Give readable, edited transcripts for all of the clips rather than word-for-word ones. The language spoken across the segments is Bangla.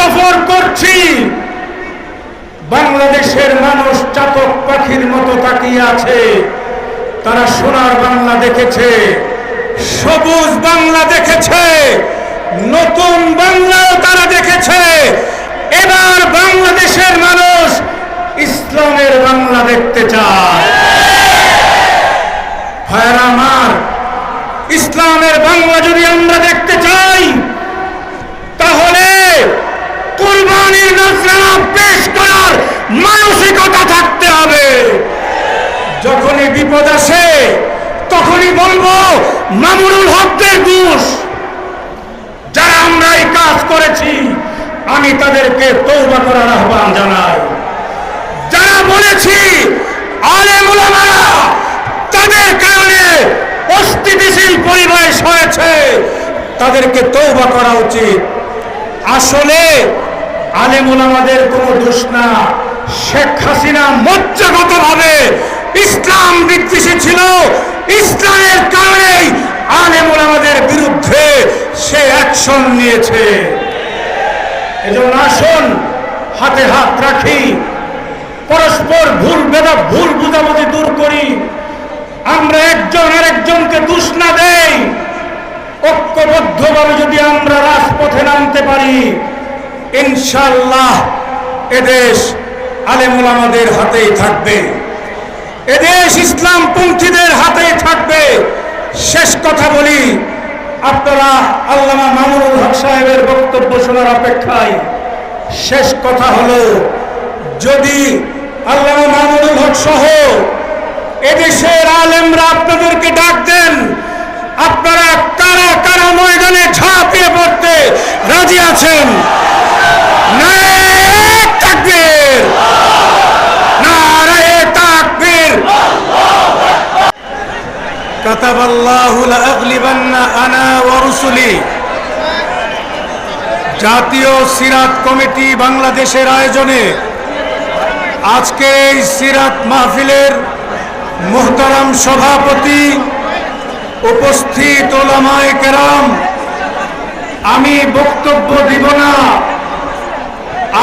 সফর করছি, বাংলাদেশের মানুষ চাতক পাখির মতো তাকিয়ে আছে। তারা সোনার বাংলা দেখেছে, সবুজ বাংলা দেখেছে, নতুন বাংলাও তারা দেখেছে। এবার বাংলাদেশের মানুষ ইসলামের বাংলা দেখতে চায়। ভাইরা আমার, ইসলামের বাংলা যদি আমরা দেখতে চাই, তাহলে কুরবানির নজরানা পেশ করার মানসিকতা থাকতে হবে। যখনই বিপদ আসে তখনই বলবো মামুনুল হকদের দোষ। যারা আমরা এই কাজ করেছি, আমি তাদেরকে তওবা করার আহ্বান জানাই। যারা বলেছি আলেম ওলামারা তাদের কারণে অস্থিতিশীল পরিবেশ হয়েছে, তাদেরকে তওবা করা উচিত। আসলে আলেম ওলামাদের কোনো দোষ না। শেখ হাসিনা মজ্জাগতভাবে ইসলাম বিদ্বেষী ছিল, ইসলামের কারণেই আলেম ওলামাদের বিরুদ্ধে সে অ্যাকশন নিয়েছে। এজন্য আসুন হাতে হাত রাখি, পরস্পর ভুল বুঝাবুঝি দূর করি। আমরা একজন আরেকজনকে দোষ না দেই। ঐক্যবদ্ধভাবে যদি আমরা রাজপথে নামতে পারি, ইনশাআল্লাহ এদেশ আলেম ওলামাদের হাতেই থাকবে, এদেশ ইসলামপন্থীদের হাতেই থাকবে। শেষ কথা বলি, আপনারা আল্লামা মামুনুল হক সাহেবের বক্তব্য শোনার অপেক্ষায়। শেষ কথা হলো, যদি আল্লামা মামুনুল হক সহ এদেশের আলেমরা আপনাদেরকে ডাক দেন, আপনারা কারা কারা ময়দানে ঝাঁপিয়ে পড়তে রাজি আছেন? নারায়ে তাকবীর, নারায়ে তাকবীর। কাতাবাল্লাহু লাআগলিবান্না আনা ওয়া রুসুলি। জাতীয় সিরাত কমিটি বাংলাদেশের আয়োজনে আজকে এই সিরাত মাহফিলের মুহতারাম সভাপতি, উপস্থিত ওলামায়ে কেরাম, আমি বক্তব্য দিব না।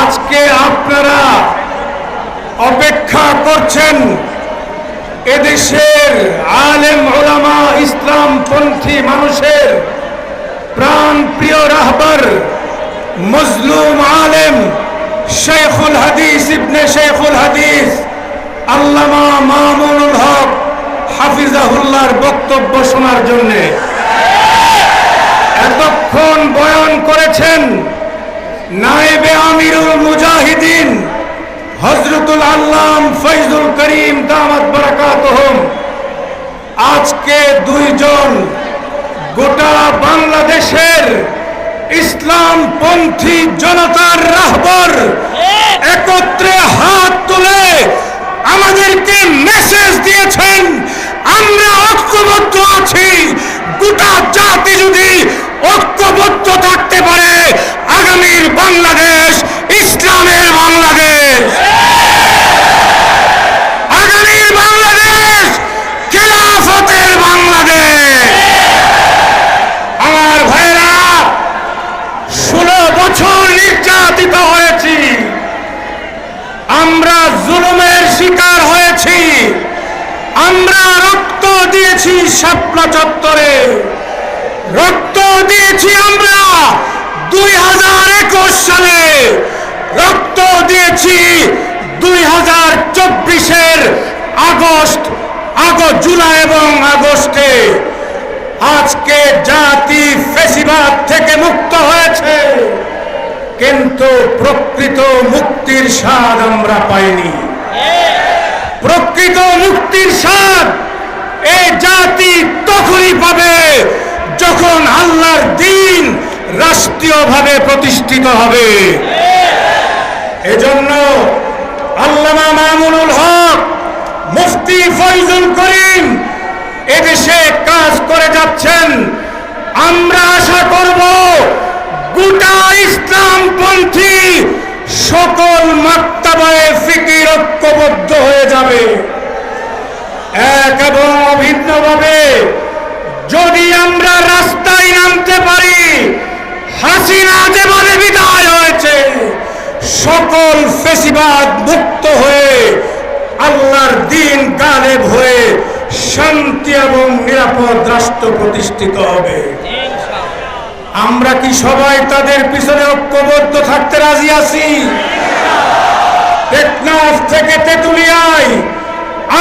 আজকে আপনারা অপেক্ষা করছেন এদেশের আলেম ওলামা ইসলামপন্থী মানুষের প্রাণ প্রিয় রাহবার, মজলুম আলেম শেখুল হাদিস ইবনে শেখুল হাদিস আল্লামা মামুনুল হক হাফিজাহুল্লাহর বক্তব্য শোনার জন্য। এতক্ষণ বয়ান করেছেন নায়েবে আমিরুল মুজাহিদিন হযরতুল আল্লাম ফয়জুল করিম দামাত বারাকাতুহুম। আজকে দুইজন গোটা বাংলাদেশের ইসলামপন্থী জনতার রাহবার একত্রে হাত তুলে আমাদেরকে মেসেজ দিয়েছেন, আমরা ঐক্যবদ্ধ আছি। গোটা জাতি যদি ঐক্যবদ্ধ থাকতে পারে, আগামীর বাংলাদেশ ইসলামের বাংলাদেশ, আগামীর বাংলাদেশ খেলাফতের বাংলাদেশ। আমার ভাইরা, 16 বছর নির্যাতিত হয়েছি, আমরা জুলুমের শিকার হয়েছি, আমরা রক্ত দিয়েছি শাপলা চত্বরে, রক্ত দিয়েছি আমরা 2021 সালে, রক্ত দিয়েছি 2024-এর জুলাই এবং আগস্টে। আজকে জাতি ফ্যাসিবাদ থেকে মুক্ত হয়েছে, কিন্তু প্রকৃত মুক্তির স্বাদ আমরা পাইনি। প্রকৃত মুক্তির স্বাদ এই জাতি তখনই পাবে যখন আল্লাহর দ্বীন রাষ্ট্রীয়ভাবে প্রতিষ্ঠিত হবে। এজন্য আল্লামা মামুনুল হক, মুফতি ফয়জুল করিম এদেশে কাজ করে যাচ্ছেন। আমরা আশা করব গোটা ইসলামপন্থী সকল মাক্তাবায়ে ফিকির ঐক্যবদ্ধ হয়ে যাবে। এক এবং অভিন্নভাবে যদি আমরা রাস্তায় নামতে পারি, হাসিনা যেভাবে বিদায় হয়েছে সকল ফেসিবাদ মুক্ত হয়ে আল্লাহর দ্বীন গালেব হয়ে শান্তি এবং নিরাপদ রাষ্ট্র প্রতিষ্ঠিত হবে। আমরা কি সবাই তাদের পিছনে ঐক্যবদ্ধ থাকতে রাজি আছি? টেকনাফ থেকে তেঁতুলিয়ায়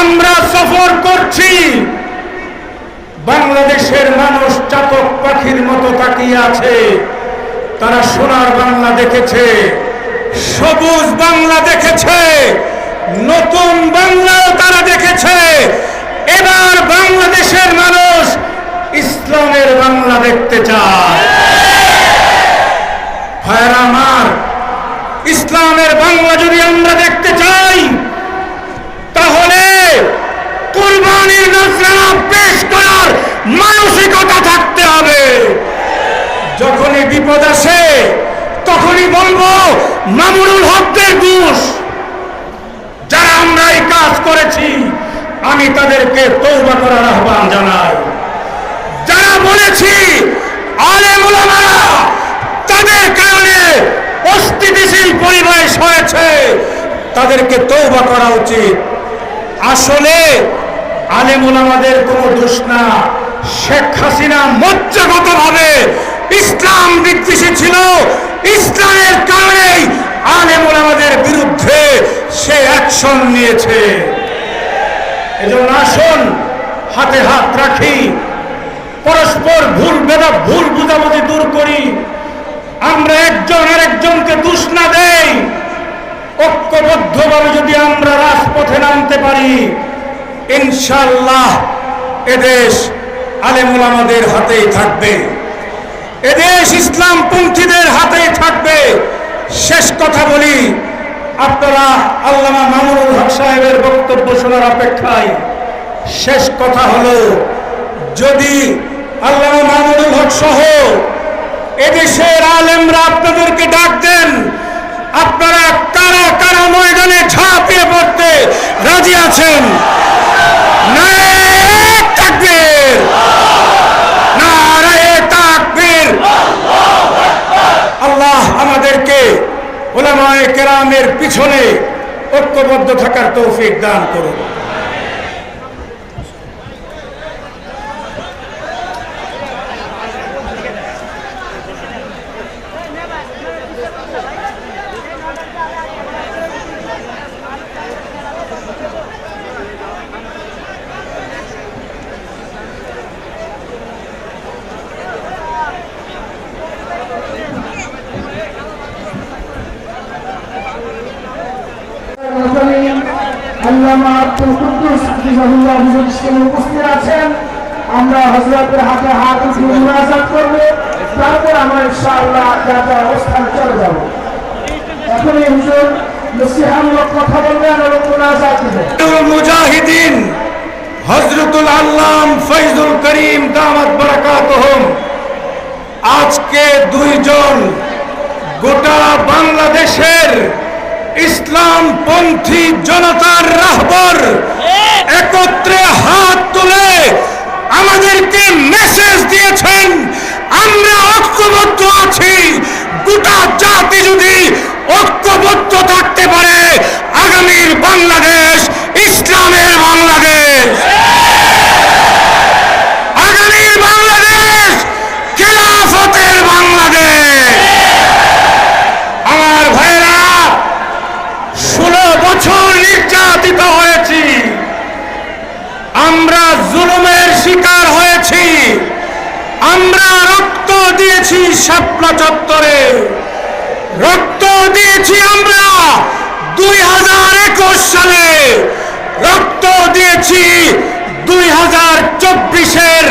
আমরা সফর করছি। বাংলাদেশের মানুষ চাতক পাখির মতো তাকিয়ে আছে। তারা সোনার বাংলা দেখেছে, সবুজ বাংলা দেখেছে, নতুন বাংলাও তারা দেখেছে। এবার বাংলাদেশের মানুষ ইসলামের বাংলা দেখতে চায়। ভাইরা আমার, ইসলামের বাংলা যদি আমরা দেখতে চাই তাহলে কুরবানির নজরানা পেশ করার মানসিকতা থাকতে হবে। যখনই বিপদ আসে তখনই বলবো মামুনুল হকদের দোষ। যারা আমরা এই কাজ করেছি আমি তাদেরকে তওবা করার আহ্বান জানাই। যারা বলেছি আলেম ওলামারা তাদের কারণে অস্থিতিশীল পরিবেশ হয়েছে, তাদেরকে তওবা করা উচিত। আসলে আলেম ওলামাদের কোনো দোষ না। শেখ হাসিনা মজ্জাগতভাবে ইসলাম বিদ্বেষী ছিল। ইসলামের কারণেই আলেম ওলামাদের বিরুদ্ধে সে অ্যাকশন নিয়েছে। এজন্য আসুন হাতে হাত রাখি, পরস্পর ভুল বুঝাবুঝি দূর করি। আমরা একজন আরেকজনকে দোষ না দেই। ঐক্যবদ্ধভাবে যদি আমরা রাজপথে নামতে পারি, ইনশাআল্লাহ এদেশ আলেম ওলামাদের হাতেই থাকবে, এদেশ ইসলামপন্থীদের হাতেই থাকবে। শেষ কথা বলি, আপনারা আল্লামা মামুনুল হক সাহেবের বক্তব্য শোনার অপেক্ষায়। শেষ কথা হলো, যদি আল্লামা মামুনুল হক সহ এদেশের আলেমরা আপনাদেরকে ডাক দেন, আপনারা কারা কারা ময়দানে ঝাঁপিয়ে পড়তে রাজি আছেন? নারায়ে তাকবীর, নারায়ে তাকবীর। আল্লাহ আমাদেরকে উলামায়ে কেরামের পিছনে ঐক্যবদ্ধ থাকার তৌফিক দান করুন। উপস্থিত আছেন। আমরা হযরতের হাতে হাত উঠিয়ে মুনাজাত করব, তারপর আমরা ইনশাআল্লাহ যাতে অবস্থান চলে যাব। এখন এই হুজুর নসিহতমূলক কথা বলবেন এবং মুনাজাত করবেন। মুজাহিদিন হযরতুল আল্লাম ফয়জুল করিম দামাত বারাকাতুহুম আজকে দুইজন গোটা বাংলাদেশের ইসলামপন্থী জনতার রাহবর একত্রে হাত তুলে আমাদেরকে মেসেজ দিয়েছেন, আমরা ঐক্যবদ্ধ আছি। গোটা জাতি যদি ঐক্যবদ্ধ থাকতে পারে, আগামীর বাংলাদেশ ইসলামের বাংলাদেশ, আগামীর বাংলাদেশ খেলাফতের বাংলাদেশ। আমার ভাইরা, 16 বছর নির্যাতিত হয়েছি, আমরা জুলুমের শিকার হয়েছি, আমরা রক্ত দিয়েছি শাপলা চত্বরে, রক্ত দিয়েছি আমরা 2021 সালে, রক্ত দিয়েছি 2024-এর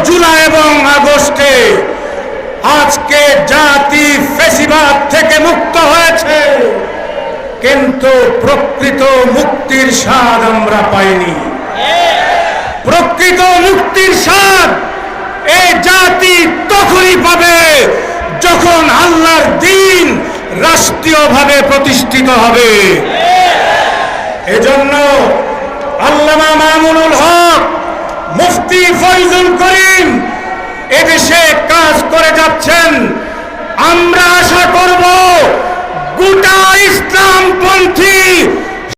জুলাই এবং আগস্টে। আজকে জাতি ফেসিবাদ থেকে মুক্ত হয়েছে, কিন্তু প্রকৃত মুক্তির স্বাদ আমরা পাইনি। প্রকৃত মুক্তির স্বাদ এই জাতি তখনই পাবে যখন আল্লাহর দ্বীন রাষ্ট্রীয়ভাবে প্রতিষ্ঠিত হবে। এজন্য আল্লামা মামুনুল হক, মুফতি ফয়জুল করিম এদেশে কাজ করে যাচ্ছেন। আমরা আশা করব ইসলামপন্থী